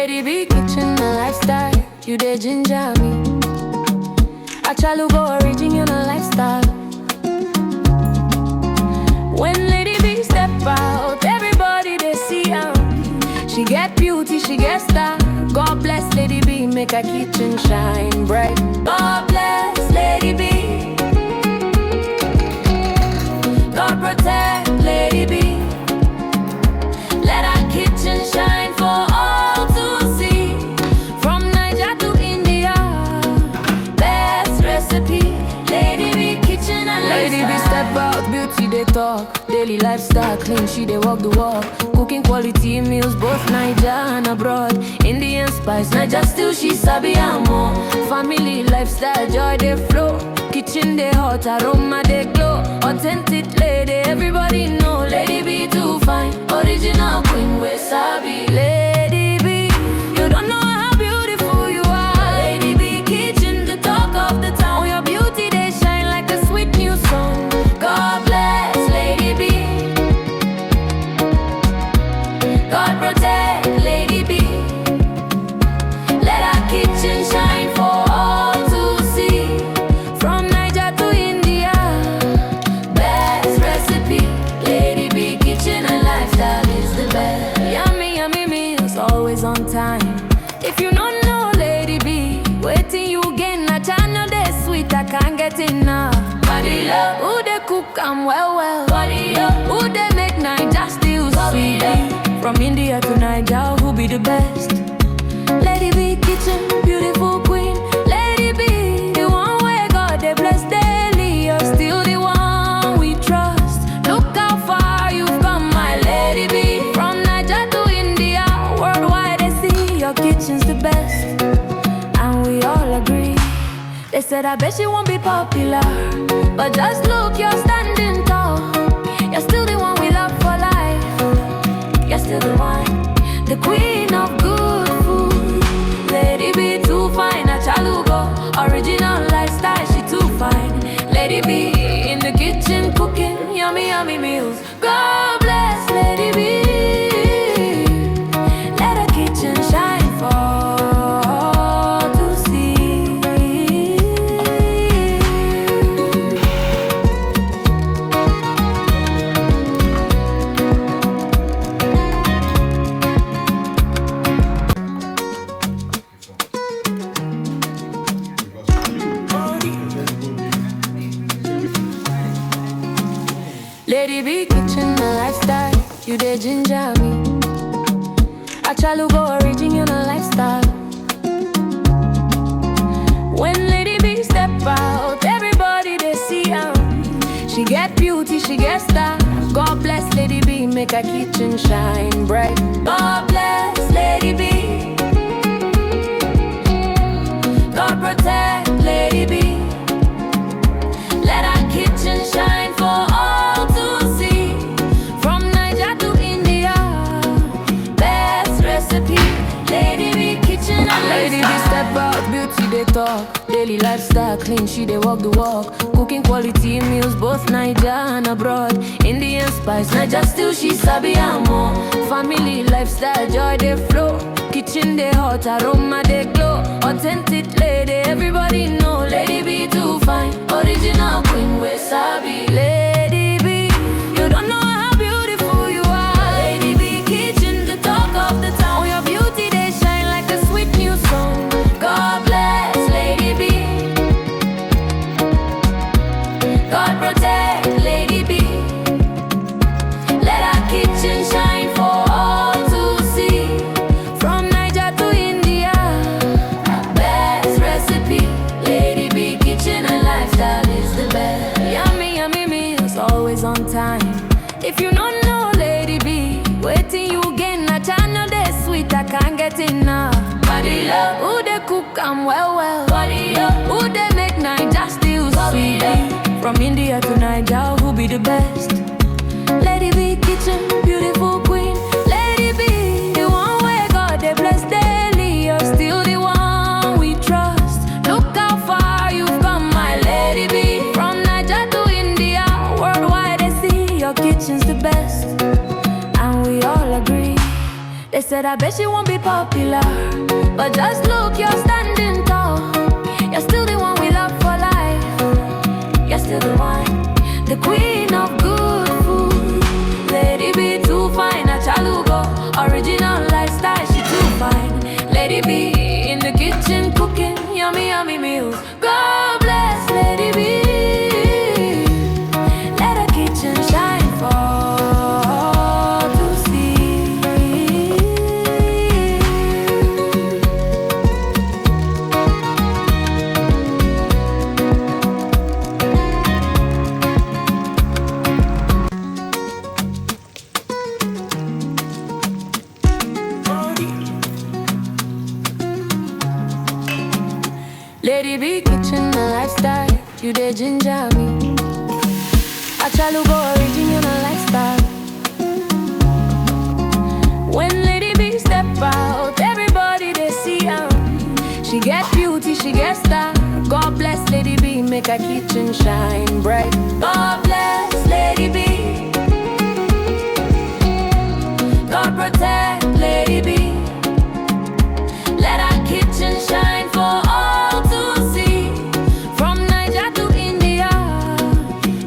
Lady B kitchen a lifestyle, you dey ginger me. I try to go original lifestyle. When Lady B step out, everybody they see her. She get beauty, she get style. God bless Lady B, make her kitchen shine bright. God bless Lady B. God protect Lady B. Let her kitchen shine for all to see. From Niger to India, best recipe. Lady B kitchen and Lady B step out, beauty they talk. Daily lifestyle clean, she they walk the walk. Cooking quality meals, both Niger and abroad. Indian spice, Niger still she sabi more. Family lifestyle, joy they flow. Kitchen they hot, aroma they glow. Authentic lady, everybody know. Lady B too fine, original queen we sabi. Lady B, you don't know how beautiful you are. Lady B kitchen, the talk of the town. Your beauty they shine like a sweet new song. God bless Lady B. God protect Lady B. Let our kitchen shine for all to see. From Niger to India, best recipe. Lady B kitchen and lifestyle is the best. Yummy, yummy meals, always on time. If you don't know Lady B, waiting you gain a channel they sweet, I can't get enough. Body love, who they cook am well. Body up, who they make Niger still sweet. From India to Niger, who be the best? Lady B kitchen, beautiful queen. Lady B, the one where God they bless daily. You're still the one we trust. Look how far you've come, my Lady B. From Niger to India, worldwide they see your kitchen's the best. And we all agree. They said I bet she won't be popular, but just look, you're standing tall. You're still the one we love for life. You're still the one, the queen of good food. Lady B too fine, a chalugo. Original lifestyle, she too fine. Lady B in the kitchen cooking yummy, yummy meals. God bless Lady B. Let her kitchen shine for all to see. Lady B kitchen a lifestyle, you dey ginger me. I try to go original lifestyle. When Lady B step out, everybody they see her. She get beauty, she get style. God bless Lady B, make her kitchen shine bright. God bless Lady B. God protect Lady B. Let her kitchen shine for all to see. From Niger to India, best recipe. Lady B kitchen and Lady B step out, beauty they talk. Daily lifestyle clean, she they walk the walk. Cooking quality meals, both Niger and abroad. Indian spice, Niger still she sabi more. Family lifestyle, joy they flow. Kitchen they hot, aroma they glow. Authentic lady, everybody know. Lady B too fine, original queen we sabi. Lady B, you don't know how beautiful you are. Lady B kitchen, the talk of the town. Your beauty they shine like a sweet new song. God bless Lady B. God protect Lady B. Let her kitchen shine for all to see. From Niger to India, best recipe. Lady B kitchen and lifestyle is the best. Yummy, yummy meals, always on time. If you don't know Lady B, waiting you gain a channel they sweet, I can't get enough. Body love, who they cook am well. Body up, who they make Niger still sweet. From India to Niger, who be the best? Lady B kitchen, beautiful queen. Lady B, the one where God they bless daily. You're still the one we trust. Look how far you've come, my Lady B. From Niger to India, worldwide they see your kitchen's the best. And we all agree. They said I bet she won't be popular, but just look, you're standing tall. You're still the one we love for life. You're still the one, the queen of good food. Lady B too fine, a chalugo. Original lifestyle, she too fine. Lady B in the kitchen cooking yummy, yummy meals. God bless Lady B. Let her kitchen shine for all to see. Lady B kitchen a lifestyle, you dey ginger me. I try to go original lifestyle. When Lady B step out, everybody they see her. She get beauty, she get style. God bless Lady B, make her kitchen shine bright. God bless Lady B. God protect Lady B. Let her kitchen shine for all to see. From Niger to India,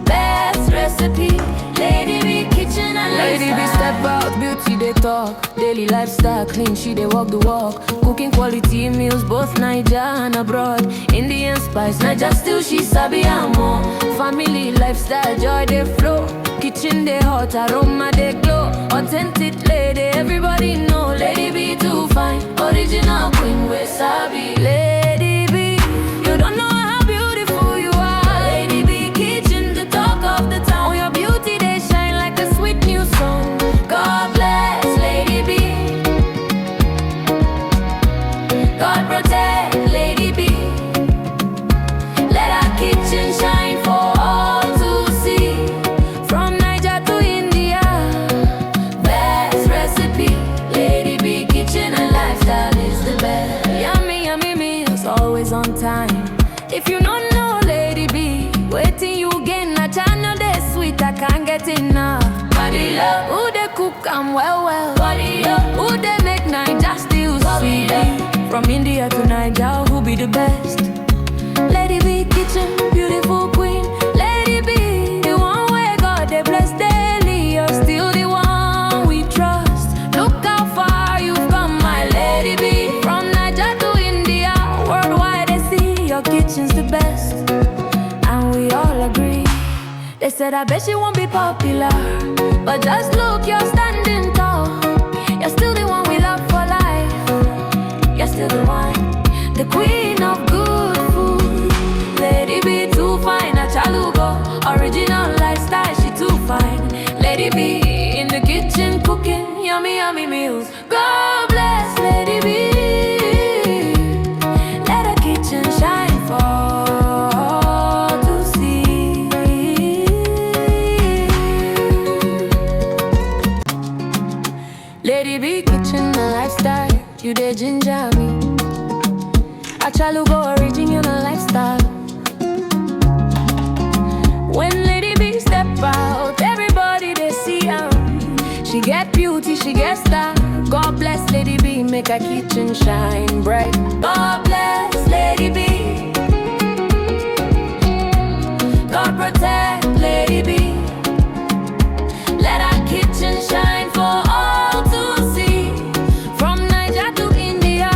best recipe. Lady B kitchen and Lady B step out, beauty they talk. Daily lifestyle clean, she they walk the walk. Cooking quality meals, both Niger and abroad. Indian spice, Niger still she sabi and more. Family lifestyle, joy they flow. Kitchen they hot, aroma they glow. Authentic lady, everybody know. Lady B too fine, original queen we sabi. Lady B, you don't know how beautiful you are. Lady B kitchen, the talk of the town. Your beauty they shine like a sweet new song. God bless Lady B. God protect Lady B. Let our kitchen shine for all to see. From Niger to India, best recipe. Lady B kitchen and lifestyle is the best. Yummy, yummy meals, always on time. If you don't know Lady B, waiting you gain a channel they sweet, I can't get enough. Body love, who they cook and well. Body love, who they make Niger still sweet. From India to Niger, who be the best? Lady B kitchen, beautiful queen. Lady B, the one where God they bless daily. You're still the one we trust. Look how far you've come, my Lady B. From Niger to India, worldwide they see your kitchen's the best, and we all agree. They said I bet she won't be popular, but just look, you're standing tall. You're still the one we love for life. You're still the one, the queen of good food. Lady B too fine, a chalugo. Original lifestyle, she too fine. Lady B in the kitchen cooking yummy, yummy meals. God bless Lady B. Let her kitchen shine for all to see. Lady B kitchen a lifestyle, you dey ginger me. I try to go original lifestyle. When Lady B step out, everybody they see her. She get beauty, she get style. God bless Lady B, make her kitchen shine bright. God bless Lady B. God protect Lady B. Let her kitchen shine for all to see. From Niger to India,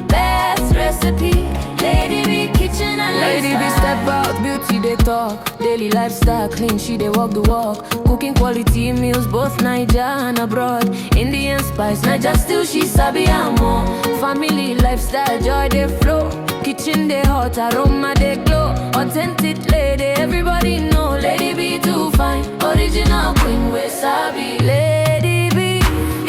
best recipe. Lady B kitchen and Lady B step out, beauty they talk. Daily lifestyle clean, she they walk the walk. Cooking quality meals, both Niger and abroad. Indian spice, Niger still she sabi and more. Family lifestyle, joy they flow. Kitchen they hot, aroma they glow. Authentic lady, everybody know. Lady B too fine, original queen we sabi. Lady B,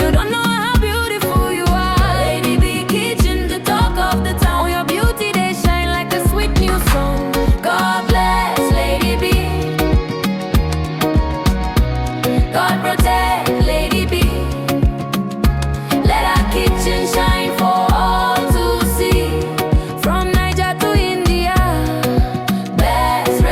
you don't know how beautiful you are. Lady B kitchen, the talk of the town. Your beauty they shine like a sweet new song. God bless Lady B. God protect Lady B. Let her kitchen shine for all to see. From Niger to India, best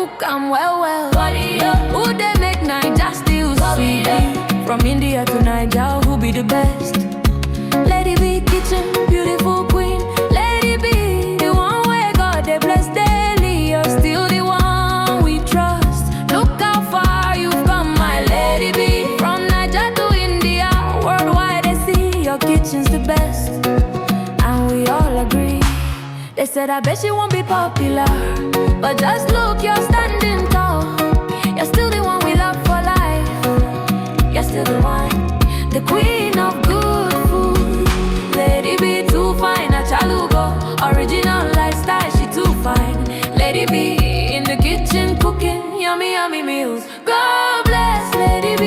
cook am well well. Who they make Naija still sweet? From India to Naija, who be the best? Lady B kitchen, beautiful queen. Lady B, the one where God they bless daily. You're still the one we trust. Look how far you've come, my Lady B. From Naija to India, worldwide they see your kitchen's the best, and we all agree. They said I bet she won't be popular, but just look, you're standing tall. You're still the one we love for life. You're still the one, the queen of good food. Lady B too fine, a chalugo. Original lifestyle, she too fine. Lady B in the kitchen cooking yummy, yummy meals. God bless Lady B.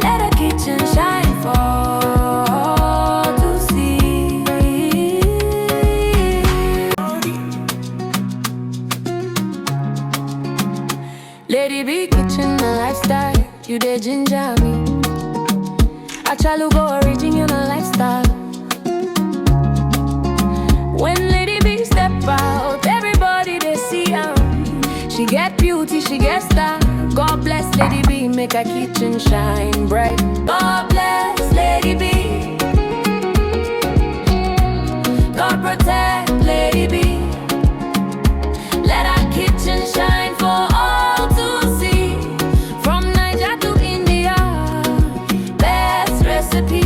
Let her kitchen shine for all to see. Lady B kitchen a lifestyle, you the ginger me. A chalugo original lifestyle. When Lady B step out, everybody they see her. She get beauty, she get style. God bless Lady B, make her kitchen shine bright. God bless Lady B. God protect Lady B. Let her kitchen shine for all to see. From Naija to India, best recipe.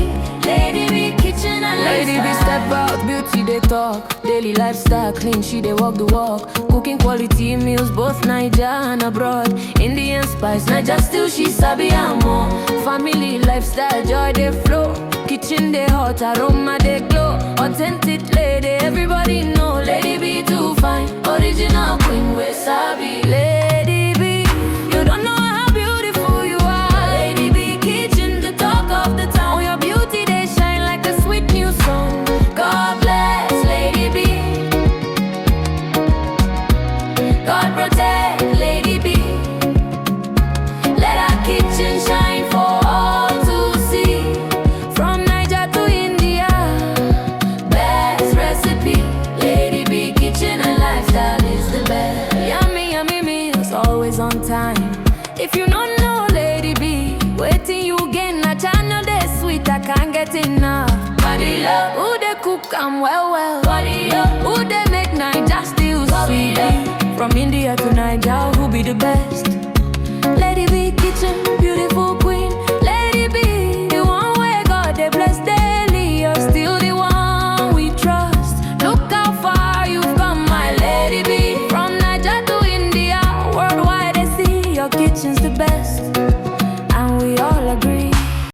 Lady B kitchen and Lady B step out, beauty they talk. Daily lifestyle clean, she they walk the walk. Cooking quality meals, both Naija and abroad. Indian spice, Naija still she sabi and more. Family lifestyle, joy they flow. Kitchen they hot, aroma they glow. Authentic lady, everybody know. Lady B too fine, original queen we sabi. Lady B, you don't know how beautiful you are. Lady B kitchen, the talk of the town. Your beauty they shine like a sweet new song. God bless Lady B. God protect Lady B. Let our kitchen shine for all to see. From Naija to India, best recipe. Lady B kitchen and lifestyle is the best. Yummy, yummy meals, always on time. If you don't know Lady B, waiting you gain a channel they sweet, I can't get enough. Body love, who they cook am well well. Body love, who they make Naija still sweet. From India to Naija, who be the best? Lady B kitchen, beautiful queen.